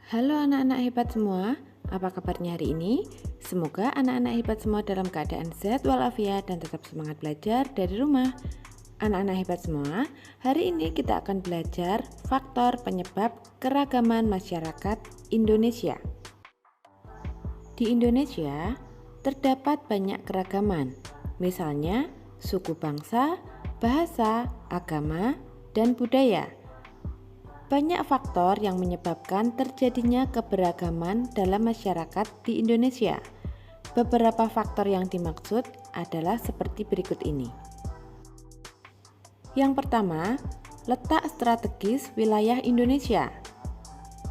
Halo anak-anak hebat semua, apa kabarnya hari ini? Semoga anak-anak hebat semua dalam keadaan sehat walafiat dan tetap semangat belajar dari rumah. Anak-anak hebat semua, hari ini kita akan belajar faktor penyebab keragaman masyarakat Indonesia. Di Indonesia, terdapat banyak keragaman, misalnya suku bangsa, bahasa, agama, dan budaya. Banyak faktor yang menyebabkan terjadinya keberagaman dalam masyarakat di Indonesia. Beberapa faktor yang dimaksud adalah seperti berikut ini. Yang pertama, letak strategis wilayah Indonesia.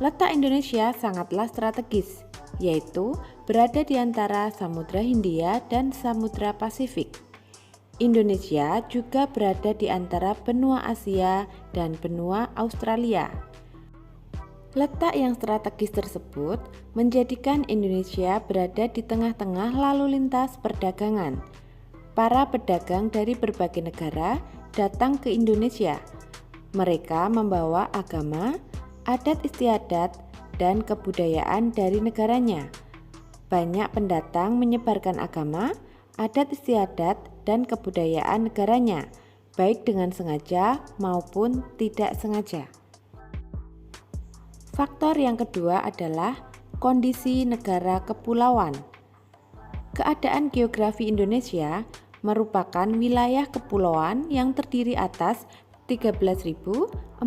Letak Indonesia sangatlah strategis, yaitu berada di antara Samudra Hindia dan Samudra Pasifik. Indonesia juga berada di antara benua Asia dan benua Australia. Letak yang strategis tersebut menjadikan Indonesia berada di tengah-tengah lalu lintas perdagangan. Para pedagang dari berbagai negara datang ke Indonesia. Mereka membawa agama, adat istiadat, dan kebudayaan dari negaranya. Banyak pendatang menyebarkan agama, adat istiadat, dan kebudayaan negaranya, baik dengan sengaja maupun tidak sengaja. Faktor yang kedua adalah kondisi negara kepulauan. Keadaan geografi Indonesia merupakan wilayah kepulauan yang terdiri atas 13.466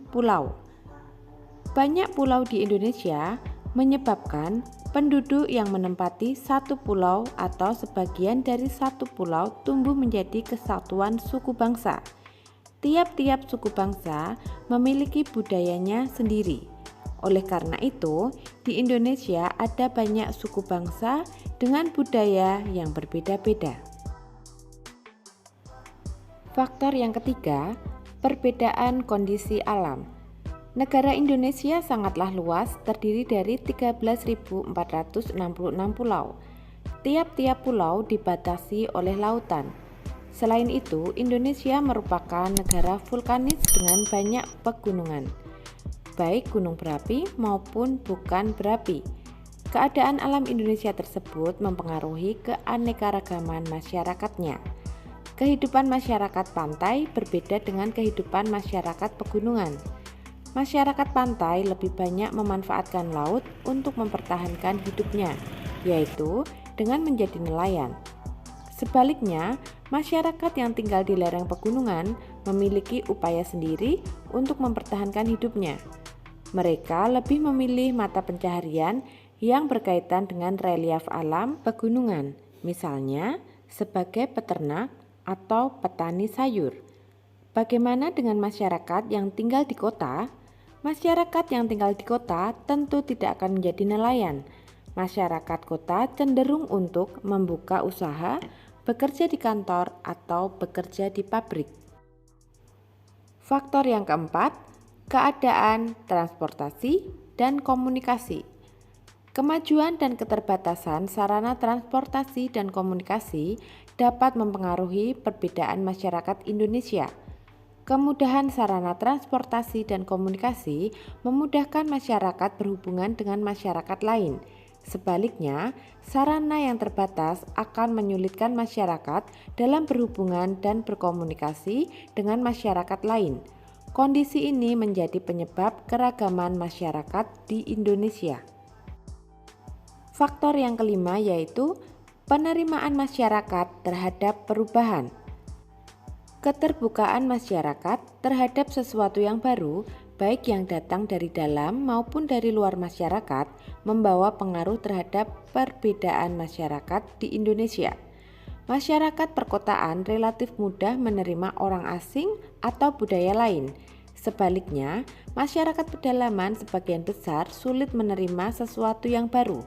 pulau. Banyak pulau di Indonesia menyebabkan penduduk yang menempati satu pulau atau sebagian dari satu pulau tumbuh menjadi kesatuan suku bangsa. Tiap-tiap suku bangsa memiliki budayanya sendiri. Oleh karena itu, di Indonesia ada banyak suku bangsa dengan budaya yang berbeda-beda. Faktor yang ketiga, perbedaan kondisi alam. Negara Indonesia sangatlah luas, terdiri dari 13.466 pulau. Tiap-tiap pulau dibatasi oleh lautan. Selain itu, Indonesia merupakan negara vulkanis dengan banyak pegunungan, baik gunung berapi maupun bukan berapi. Keadaan alam Indonesia tersebut mempengaruhi keanekaragaman masyarakatnya. Kehidupan masyarakat pantai berbeda dengan kehidupan masyarakat pegunungan. Masyarakat pantai lebih banyak memanfaatkan laut untuk mempertahankan hidupnya, yaitu dengan menjadi nelayan. Sebaliknya, masyarakat yang tinggal di lereng pegunungan memiliki upaya sendiri untuk mempertahankan hidupnya. Mereka lebih memilih mata pencaharian yang berkaitan dengan relief alam pegunungan, misalnya sebagai peternak atau petani sayur. Bagaimana dengan masyarakat yang tinggal di kota? Masyarakat yang tinggal di kota tentu tidak akan menjadi nelayan. Masyarakat kota cenderung untuk membuka usaha, bekerja di kantor, atau bekerja di pabrik. Faktor yang keempat, keadaan transportasi dan komunikasi. Kemajuan dan keterbatasan sarana transportasi dan komunikasi dapat mempengaruhi perbedaan masyarakat Indonesia. Kemudahan sarana transportasi dan komunikasi memudahkan masyarakat berhubungan dengan masyarakat lain. Sebaliknya, sarana yang terbatas akan menyulitkan masyarakat dalam berhubungan dan berkomunikasi dengan masyarakat lain. Kondisi ini menjadi penyebab keragaman masyarakat di Indonesia. Faktor yang kelima yaitu penerimaan masyarakat terhadap perubahan. Keterbukaan masyarakat terhadap sesuatu yang baru, baik yang datang dari dalam maupun dari luar masyarakat, membawa pengaruh terhadap perbedaan masyarakat di Indonesia. Masyarakat perkotaan relatif mudah menerima orang asing atau budaya lain. Sebaliknya, masyarakat pedalaman sebagian besar sulit menerima sesuatu yang baru.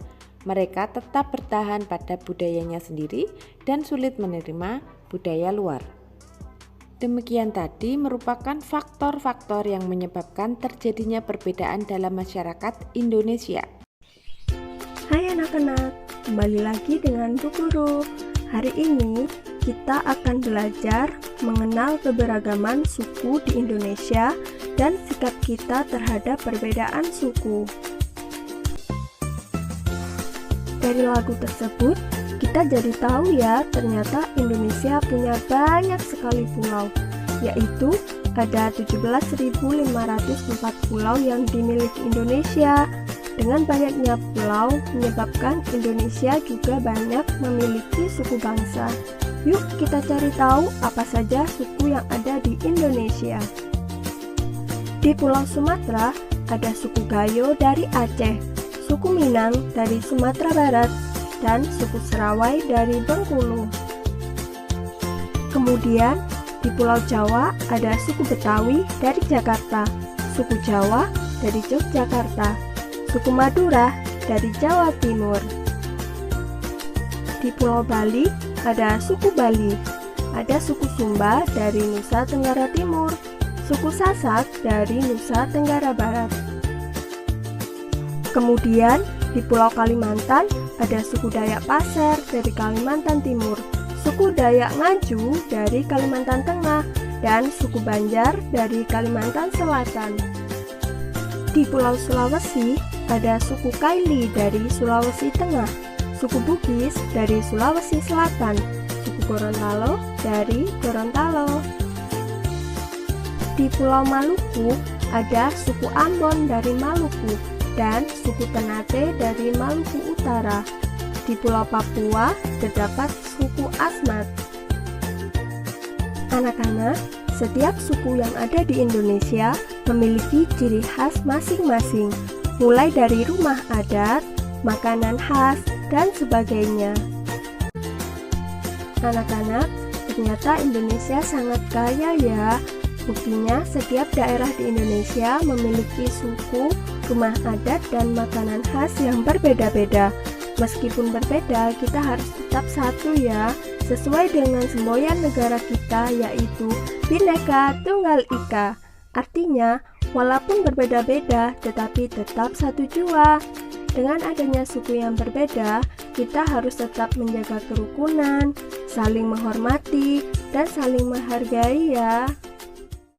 Mereka tetap bertahan pada budayanya sendiri dan sulit menerima budaya luar. Demikian tadi merupakan faktor-faktor yang menyebabkan terjadinya perbedaan dalam masyarakat Indonesia. Hai anak-anak, kembali lagi dengan Bu Guru. Hari ini kita akan belajar mengenal keberagaman suku di Indonesia dan sikap kita terhadap perbedaan suku. Dari lagu tersebut, kita jadi tahu ya, ternyata Indonesia punya banyak sekali pulau, yaitu ada 17.504 pulau yang dimiliki Indonesia. Dengan banyaknya pulau menyebabkan Indonesia juga banyak memiliki suku bangsa. Yuk kita cari tahu apa saja suku yang ada di Indonesia. Di Pulau Sumatera ada suku Gayo dari Aceh, suku Minang dari Sumatera Barat, dan suku Serawai dari Bengkulu. Kemudian di Pulau Jawa ada suku Betawi dari Jakarta, suku Jawa dari Yogyakarta, suku Madura dari Jawa Timur. Di Pulau Bali ada suku Bali, ada suku Sumba dari Nusa Tenggara Timur, suku Sasak dari Nusa Tenggara Barat. Kemudian di Pulau Kalimantan ada suku Dayak Pasir dari Kalimantan Timur, suku Dayak Ngaju dari Kalimantan Tengah, dan suku Banjar dari Kalimantan Selatan. Di Pulau Sulawesi ada suku Kaili dari Sulawesi Tengah, suku Bugis dari Sulawesi Selatan, suku Gorontalo dari Gorontalo. Di Pulau Maluku ada suku Ambon dari Maluku dan suku Ternate dari Maluku Utara. Di Pulau Papua terdapat suku Asmat. Anak-anak, setiap suku yang ada di Indonesia memiliki ciri khas masing-masing, mulai dari rumah adat, makanan khas, dan sebagainya. Anak-anak, ternyata Indonesia sangat kaya ya. Buktinya setiap daerah di Indonesia memiliki suku, rumah adat, dan makanan khas yang berbeda-beda. Meskipun berbeda, kita harus tetap satu ya, sesuai dengan semboyan negara kita, yaitu Bhinneka Tunggal Ika. Artinya, walaupun berbeda-beda, tetapi tetap satu jua. Dengan adanya suku yang berbeda, kita harus tetap menjaga kerukunan, saling menghormati, dan saling menghargai ya.